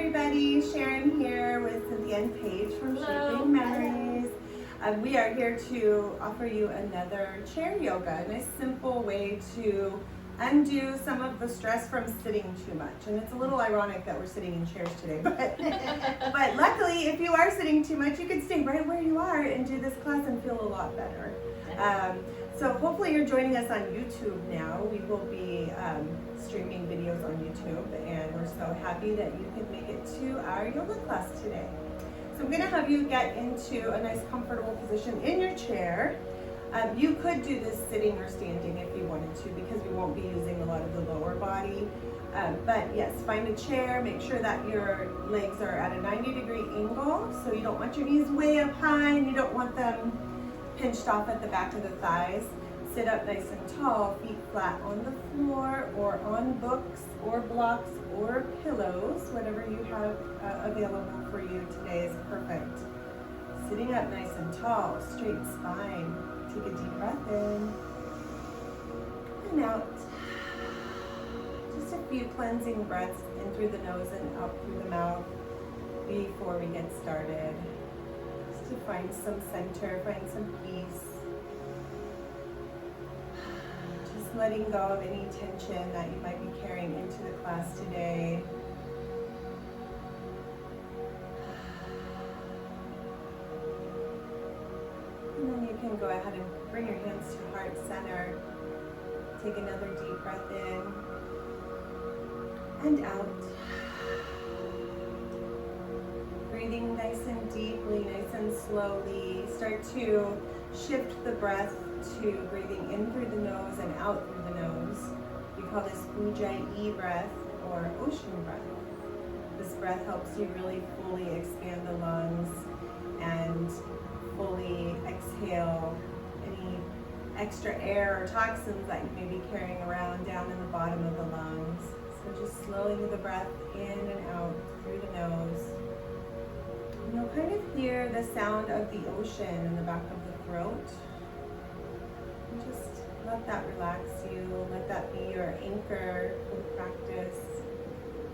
everybody, Sharon here with Cynthia and Paige from Shaping Memories. We are here to offer you another chair yoga, a nice simple way to undo some of the stress from sitting too much. And it's a little ironic that we're sitting in chairs today, but luckily if you are sitting too much, you can stay right where you are and do this class and feel a lot better. So hopefully you're joining us on YouTube now. We will be streaming videos on YouTube, and we're so happy that you could make it to our yoga class today. So I'm going to have you get into a nice comfortable position in your chair. You could do this sitting or standing if you wanted to, because we won't be using a lot of the lower body. But yes, find a chair, make sure that your legs are at a 90-degree angle, so you don't want your knees way up high and you don't want them pinched off at the back of the thighs. Sit up nice and tall, feet flat on the floor or on books or blocks or pillows. Whatever you have available for you today is perfect. Sitting up nice and tall, straight spine. Take a deep breath in and out. Just a few cleansing breaths in through the nose and out through the mouth before we get started. Just to find some center, find some peace. Just letting go of any tension that you might be carrying into the class today. And then you can go ahead and bring your hands to heart center. Take another deep breath in and out. Breathing nice and deeply, nice and slowly. Start to shift the breath to breathing in through the nose and out through the nose. We call this Ujjayi breath or ocean breath. This breath helps you really fully expand the lungs and fully exhale any extra air or toxins that you may be carrying around down in the bottom of the lungs. So just slowing the breath in and out through the nose. And you'll kind of hear the sound of the ocean in the back of the throat. And just let that relax you. Let that be your anchor for the practice.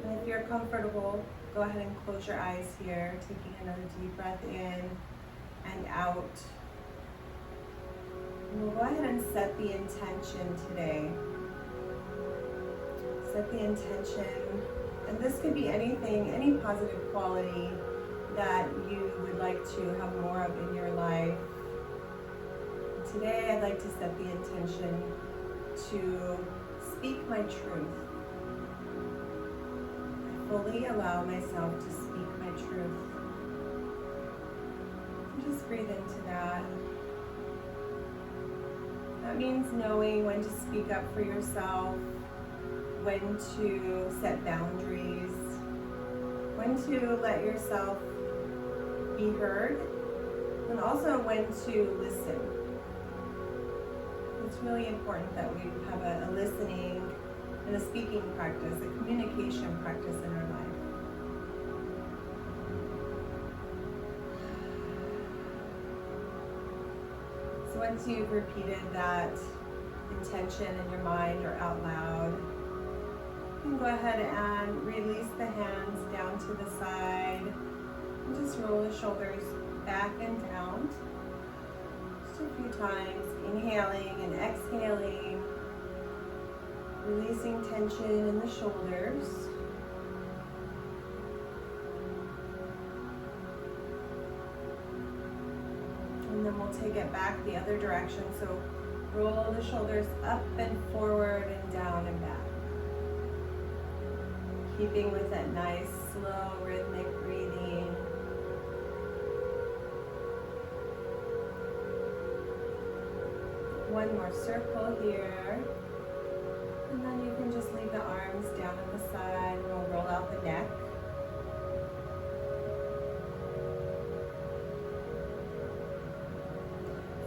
And if you're comfortable, go ahead and close your eyes here, taking another deep breath in and out. And we'll go ahead and set the intention today. Set the intention, and this could be anything, any positive quality that you would like to have more of in your life. And today I'd like to set the intention to speak my truth. I fully allow myself to speak my truth. Just breathe into that. That means knowing when to speak up for yourself, when to set boundaries, when to let yourself be heard, and also when to listen. It's really important that we have a listening and a speaking practice, a communication practice in our life. So once you've repeated that intention in your mind or out loud, you can go ahead and release the hands down to the side and just roll the shoulders back and down. Just a few times, inhaling and exhaling, releasing tension in the shoulders. And then we'll take it back the other direction. So roll the shoulders up and forward and down and back. Keeping with that nice, slow, rhythmic breathing. One more circle here. And then you can just leave the arms down at the side, and we'll roll out the neck.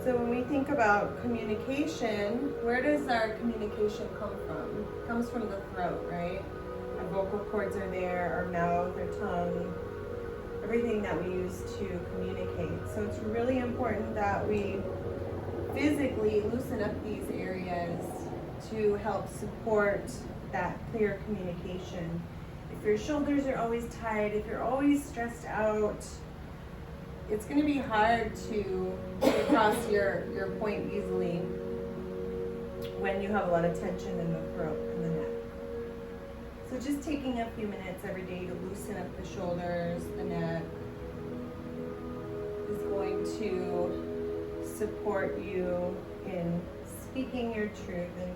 So when we think about communication, where does our communication come from? It comes from the throat, right? Our vocal cords are there, our mouth, our tongue, everything that we use to communicate. So it's really important that we physically loosen up these areas to help support that clear communication. If if your shoulders are always tight, if you're always stressed out, it's going to be hard to cross your point easily when you have a lot of tension in the throat and the neck. So just taking a few minutes every day to loosen up the shoulders, the neck, is going to support you in speaking your truth and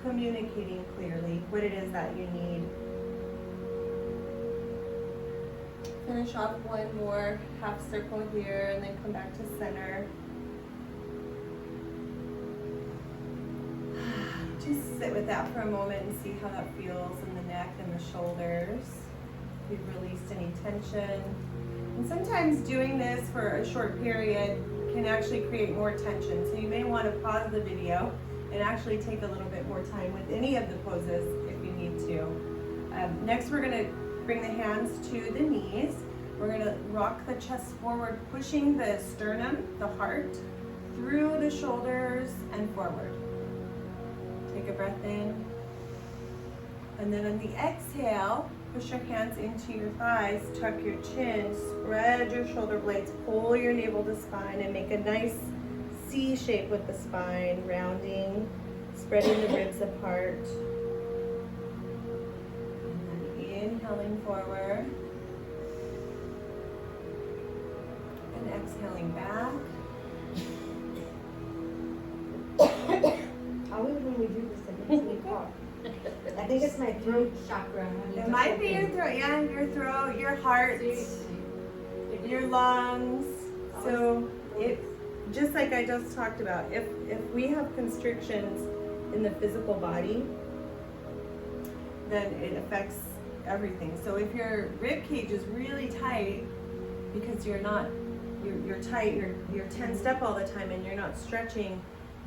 communicating clearly what it is that you need. Finish off one more half circle here and then come back to center. Just sit with that for a moment and see how that feels in the neck and the shoulders. If you've released any tension. And sometimes doing this for a short period can actually create more tension. So you may want to pause the video and actually take a little bit more time with any of the poses if you need to. Next we're going to bring the hands to the knees. We're going to rock the chest forward, pushing the sternum, the heart, through the shoulders and forward. Take a breath in. And then on the exhale, push your hands into your thighs, tuck your chin, spread your shoulder blades, pull your navel to spine, and make a nice C shape with the spine, rounding, spreading the ribs apart. And then inhaling forward. And exhaling back. Always when we do this, it makes me cough. I think it's my throat chakra. It might be your throat, yeah, your throat, your heart, your lungs. So if, just like I just talked about, if we have constrictions in the physical body, then it affects everything. So if your rib cage is really tight because you're tight, you're tensed up all the time and you're not stretching,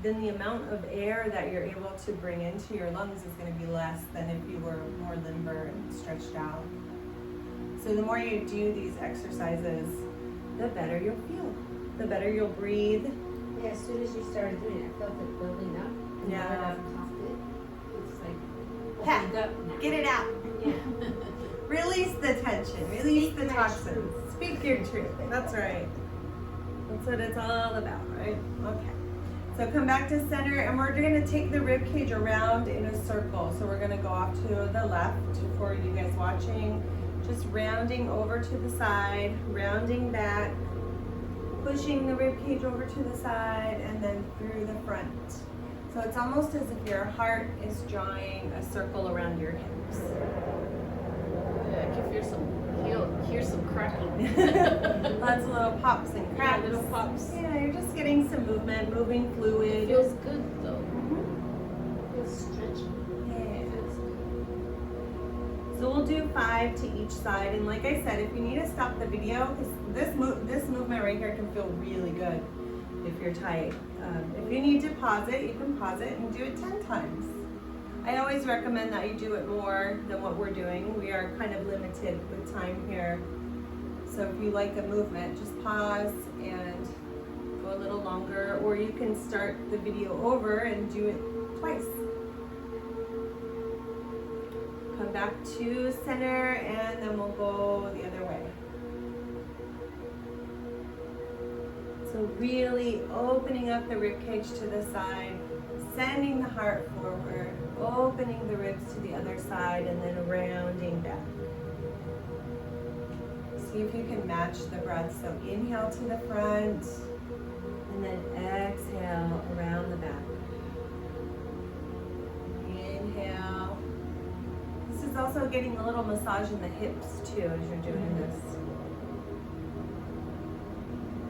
then the amount of air that you're able to bring into your lungs is going to be less than if you were more limber and stretched out. So the more you do these exercises, the better you'll feel, the better you'll breathe. Yeah, as soon as you started doing it, I felt it building up. And Yeah. now that I've coughed it, it's like Ha, opened up now. get it out. Yeah. Release the tension, release Speak the my toxins. truth. Speak your truth. That's right. That's what it's all about, right? Okay. So come back to center, and we're going to take the rib cage around in a circle. So we're going to go off to the left for you guys watching. Just rounding over to the side, rounding back, pushing the rib cage over to the side, and then through the front. So it's almost as if your heart is drawing a circle around your hips. Yeah, I can hear some cracking. Lots of little pops and cracks. Yeah, little pops. Yeah, you're just getting some movement, moving fluid. It feels good though. Mhm. It feels stretchy. Yeah. It feels good. So we'll do 5 to each side, and like I said, if you need to stop the video, because this movement right here can feel really good if you're tight. If you need to pause it, you can pause it and do it 10 times. I always recommend that you do it more than what we're doing. We are kind of limited with time here. So if you like a movement, just pause and go a little longer, or you can start the video over and do it twice. Come back to center, and then we'll go the other way. So really opening up the rib cage to the side, sending the heart forward, opening the ribs to the other side, and then rounding back. See if you can match the breath. So inhale to the front, and then exhale around the back. Inhale. This is also getting a little massage in the hips too as you're doing this.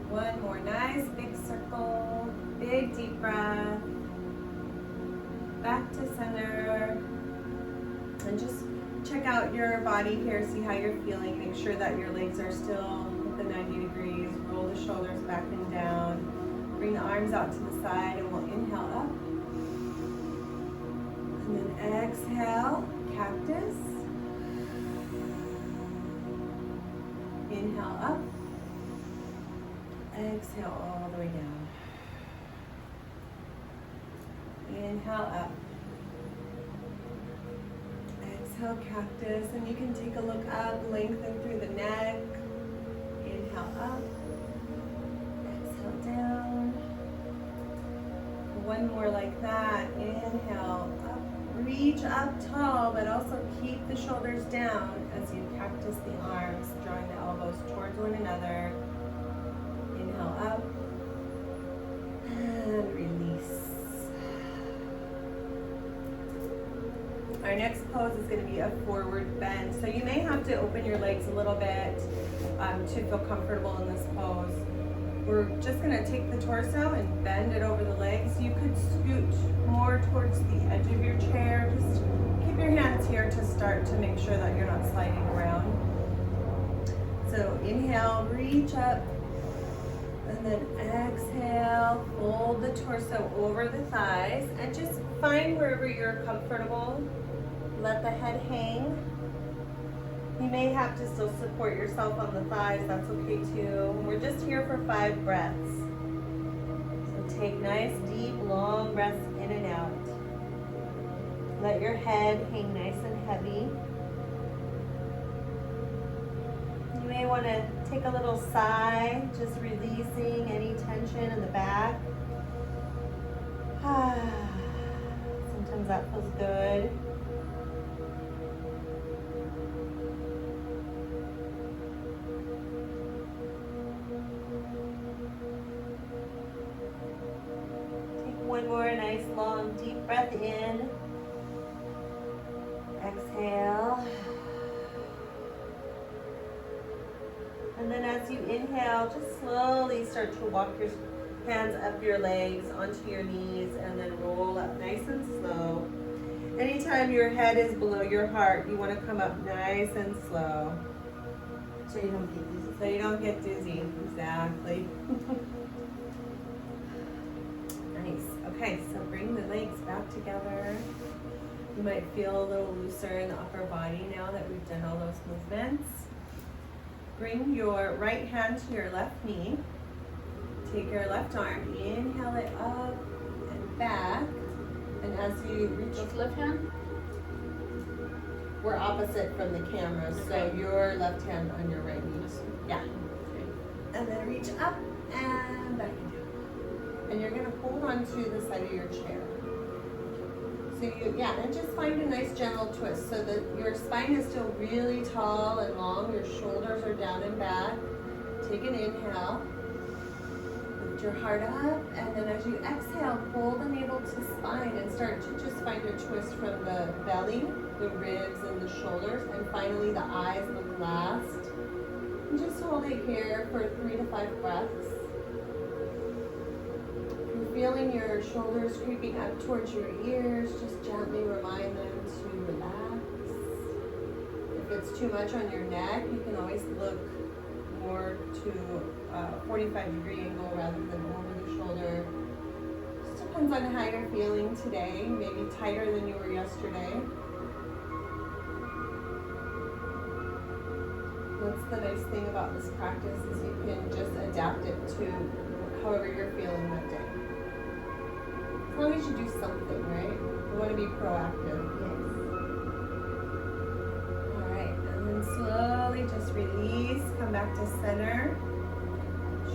One more nice big circle, big deep breath. Back to center. And just check out your body here, see how you're feeling. Make sure that your legs are still at the 90 degrees. Roll the shoulders back and down. Bring the arms out to the side, and we'll inhale up. And then exhale, cactus. Inhale up. Exhale all the way down. Inhale up. Exhale, cactus, and you can take a look up, lengthen through the neck. Inhale up, exhale down. One more like that. Inhale up, reach up tall, but also keep the shoulders down as you cactus the arms, drawing the elbows towards one another. Inhale up, and release. Our next pose is going to be a forward bend. So you may have to open your legs a little bit to feel comfortable in this pose. We're just going to take the torso and bend it over the legs. You could scoot more towards the edge of your chair. Just keep your hands here to start to make sure that you're not sliding around. So inhale, reach up, and then exhale, fold the torso over the thighs, and just find wherever you're comfortable. Let the head hang. You may have to still support yourself on the thighs, that's okay too. We're just here for 5 breaths. So take nice, deep, long breaths in and out. Let your head hang nice and heavy. You may want to take a little sigh, just releasing any tension in the back. Sometimes that feels good. One more nice long deep breath in. Exhale. And then as you inhale, just slowly start to walk your hands up your legs onto your knees and then roll up nice and slow. Anytime your head is below your heart, you want to come up nice and slow. So you don't get dizzy. So you don't get dizzy. Exactly. Okay, so bring the legs back together. You might feel a little looser in the upper body now that we've done all those movements. Bring your right hand to your left knee. Take your left arm, inhale it up and back. And as you reach Just left hand? we're opposite from the camera, so your left hand on your right knee. Yeah. And then reach up and back down. And you're gonna hold on to the side of your chair. So and just find a nice gentle twist so that your spine is still really tall and long, your shoulders are down and back. Take an inhale, lift your heart up, and then as you exhale, pull the navel to spine and start to just find a twist from the belly, the ribs, and the shoulders, and finally the eyes look last. And just hold it here for 3 to 5 breaths. Feeling your shoulders creeping up towards your ears, just gently remind them to relax. If it's too much on your neck, you can always look more to a 45-degree angle rather than over the shoulder. Just depends on how you're feeling today, maybe tighter than you were yesterday. That's the nice thing about this practice is you can just adapt it to however you're feeling that day. As long as you do something, right? You want to be proactive. Yes. All right, and then slowly just release, come back to center.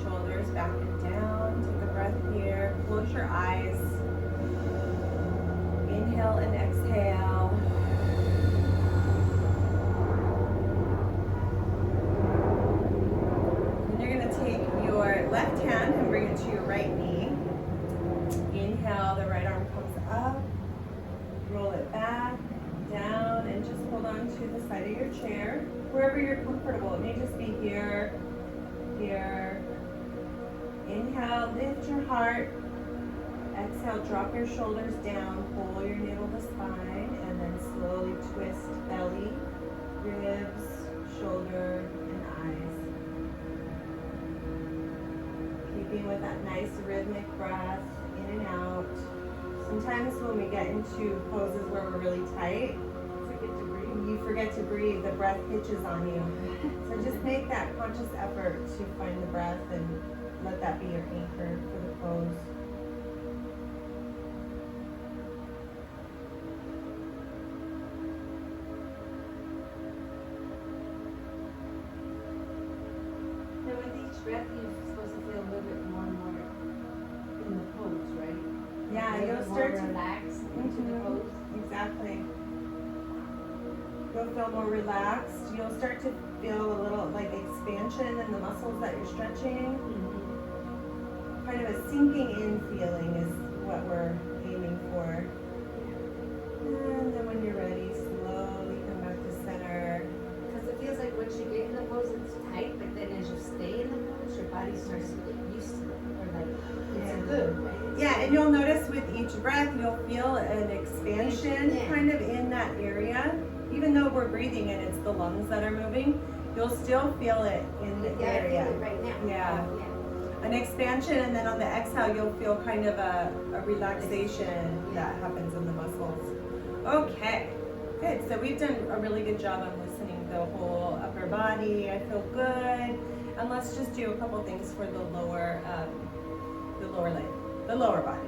Shoulders back and down. Take a breath here. Close your eyes. Inhale and exhale. And you're going to take your left hand and bring it to your right knee. Inhale, the right arm comes up, roll it back, down, and just hold on to the side of your chair, wherever you're comfortable. It may just be here, here. Inhale, lift your heart. Exhale, drop your shoulders down, pull your navel to spine, and then slowly twist belly, ribs, shoulder, and eyes. Keeping with that nice rhythmic breath. In and out. Sometimes when we get into poses where we're really tight, you forget to breathe, the breath hitches on you. So just make that conscious effort to find the breath and let that be your anchor for the pose. breath, you're supposed to feel a little bit more and more in the pose, right? Yeah, A little you'll bit start more to relax into the pose. Exactly. You'll feel more relaxed. You'll start to feel a little like expansion in the muscles that you're stretching. Kind of a sinking in feeling is what we're aiming for. And then when you're ready, slowly come back to center. Because it feels like once you get in the pose, it's tight, but then as you stay in the pose, your body starts to get used to it. Or like, it's good, right? Yeah, and you'll notice with each breath, you'll feel an expansion Yeah. kind of in that area. Even though we're breathing and it's the lungs that are moving, you'll still feel it in the Yeah, I area. feel it right now. Yeah. Oh, yeah. An expansion, and then on the exhale, you'll feel kind of a relaxation that happens in the muscles. Okay, good. So we've done a really good job on loosening the whole upper body. I feel good. And let's just do a couple things for the lower leg, the lower body.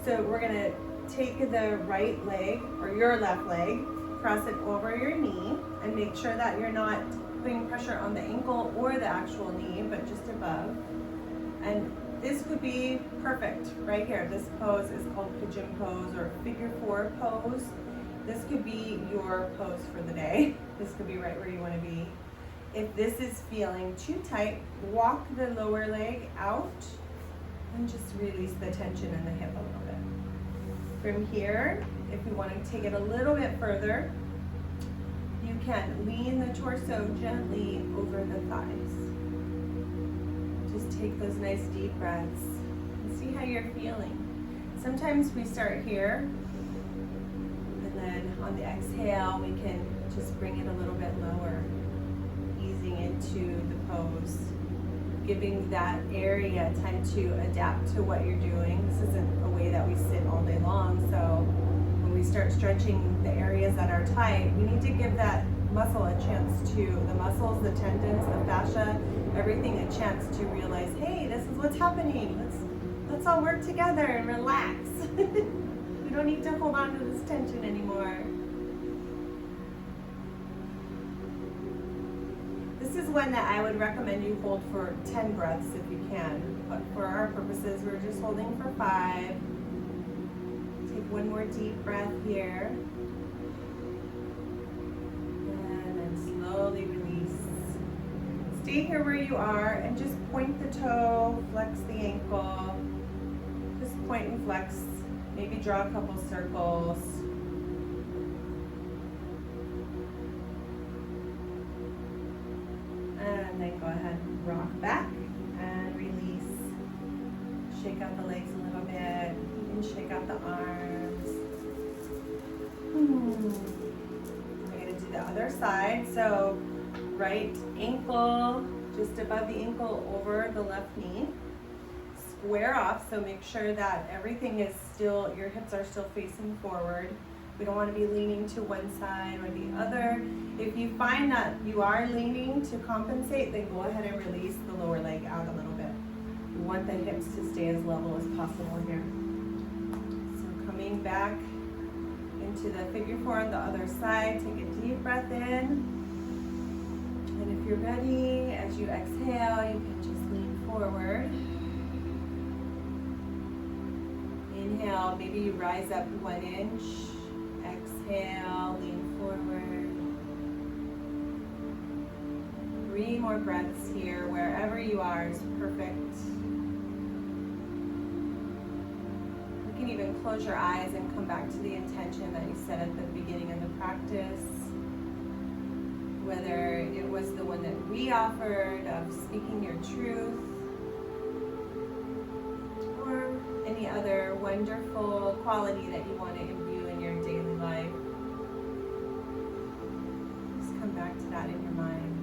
So we're gonna take the right leg or your left leg, cross it over your knee, and make sure that you're not putting pressure on the ankle or the actual knee, but just above. And this could be perfect right here. This pose is called pigeon pose or figure 4 pose. This could be your pose for the day. This could be right where you want to be. If this is feeling too tight, walk the lower leg out and just release the tension in the hip a little bit. From here, if you want to take it a little bit further, you can lean the torso gently over the thighs. Just take those nice deep breaths and see how you're feeling. Sometimes we start here, and then on the exhale, we can just bring it a little bit lower, easing into the pose, giving that area time to adapt to what you're doing. This isn't a way that we sit all day long, so when we start stretching the areas that are tight, we need to give that muscle a chance to, the muscles, the tendons, the fascia, everything a chance to realize, hey, this is what's happening. Let's all work together and relax. We don't need to hold on to this tension anymore. This is one that I would recommend you hold for 10 breaths if you can. But for our purposes, we're just holding for 5. Take one more deep breath here. And then slowly release. Stay here where you are and just point the toe, flex the ankle. Just point and flex. Maybe draw a couple circles. And then go ahead and rock back and release. Shake out the legs a little bit. You can shake out the arms. We're going to do the other side. So right ankle just above the ankle over the left knee. Square off, so make sure that everything is still, your hips are still facing forward. We don't want to be leaning to one side or the other. If you find that you are leaning to compensate, then go ahead and release the lower leg out a little bit. We want the hips to stay as level as possible here. So coming back into the figure 4 on the other side, take a deep breath in. And if you're ready, as you exhale, you can just lean forward. Inhale, maybe you rise up 1 inch. Exhale, lean forward. 3 more breaths here. Wherever you are is perfect. You can even close your eyes and come back to the intention that you set at the beginning of the practice. Whether it was the one that we offered of speaking your truth, or any other wonderful quality that you want to imbue in your daily life. Just come back to that in your mind.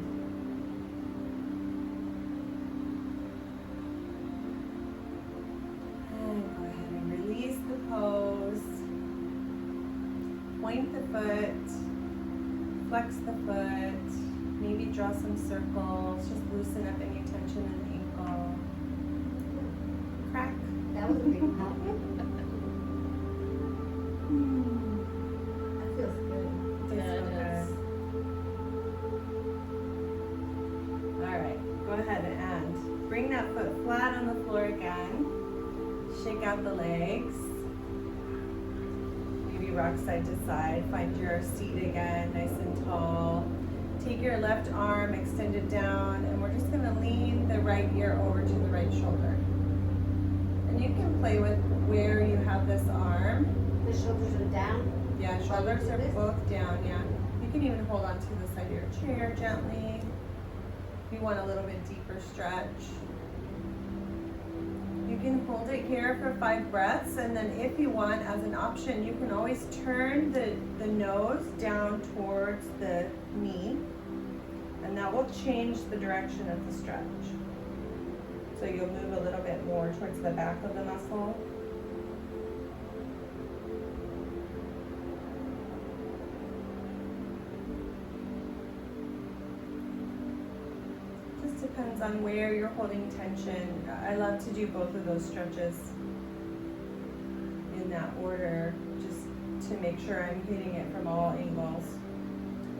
And go ahead and release the pose. Point the foot. Flex the foot, maybe draw some circles, just loosen up any tension in the ankle. Crack. That was a big help. That feels good. Yeah, it does. All right, go ahead and bring Shake out the legs. Maybe rock side to side. Find your seat again, nice and tall. Take your left arm, extend it down, and we're just gonna lean the right ear over to the right shoulder. And you can play with where you have this arm. The shoulders are down. Yeah, shoulders are both down, yeah. You can even hold on to the side of your chair gently. If you want a little bit deeper stretch. You can hold it here for 5 breaths, and then if you want, as an option, you can always turn the nose down towards the knee, and that will change the direction of the stretch. So you'll move a little bit more towards the back of the muscle. Depends on where you're holding tension. I love to do both of those stretches in that order, just to make sure I'm hitting it from all angles.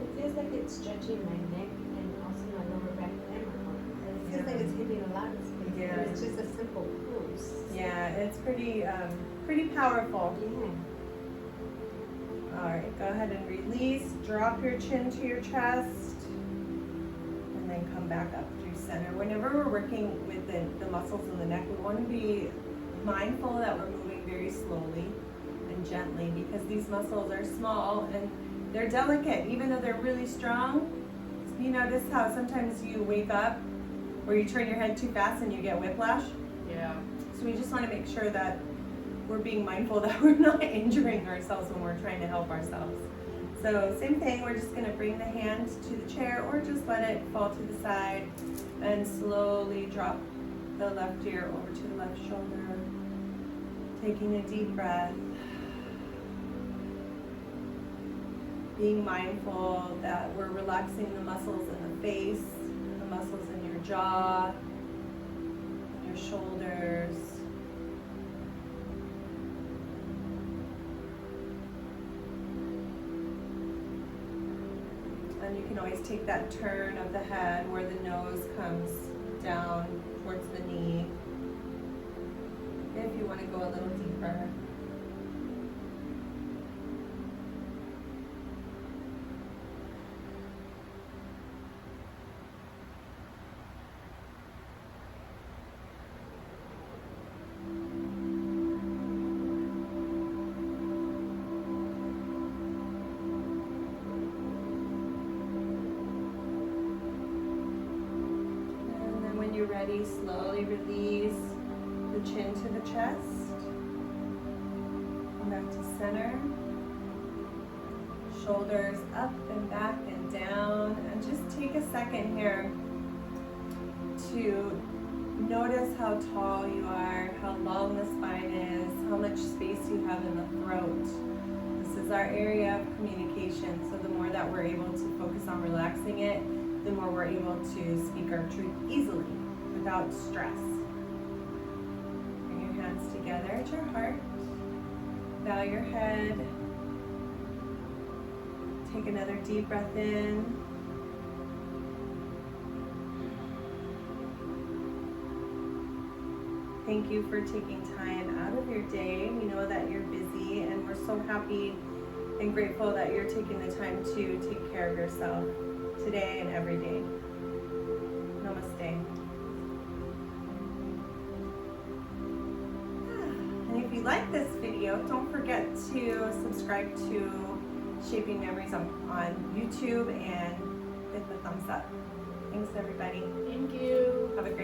It feels like it's stretching my neck and also my lower back and my arm. And it feels like it's hitting a lot of space. Yeah. And it's just a simple pose. Yeah, it's pretty powerful. Yeah. All right, go ahead and release. Drop your chin to your chest, and then come back up through center. Whenever we're working with the muscles in the neck, we want to be mindful that we're moving very slowly and gently, because these muscles are small and they're delicate, even though they're really strong. You notice how sometimes you wake up or you turn your head too fast and you get whiplash? Yeah. So we just want to make sure that we're being mindful that we're not injuring ourselves when we're trying to help ourselves. So same thing, we're just going to bring the hand to the chair or just let it fall to the side and slowly drop the left ear over to the left shoulder. Taking a deep breath. Being mindful that we're relaxing the muscles in the face, the muscles in your jaw, your shoulders. And you can always take that turn of the head where the nose comes down towards the knee, if you want to go a little deeper. You're ready, slowly release the chin to the chest. Come back to center. Shoulders up and back and down. And just take a second here to notice how tall you are, how long the spine is, how much space you have in the throat. This is our area of communication, so the more that we're able to focus on relaxing it, the more we're able to speak our truth easily, without stress. Bring your hands together at your heart. Bow your head. Take another deep breath in. Thank you for taking time out of your day. We know that you're busy, and we're so happy and grateful that you're taking the time to take care of yourself today and every day. Namaste. And if you like this video, don't forget to subscribe to Shaping Memories on YouTube and hit the thumbs up. Thanks, everybody. Thank you. Have a great day.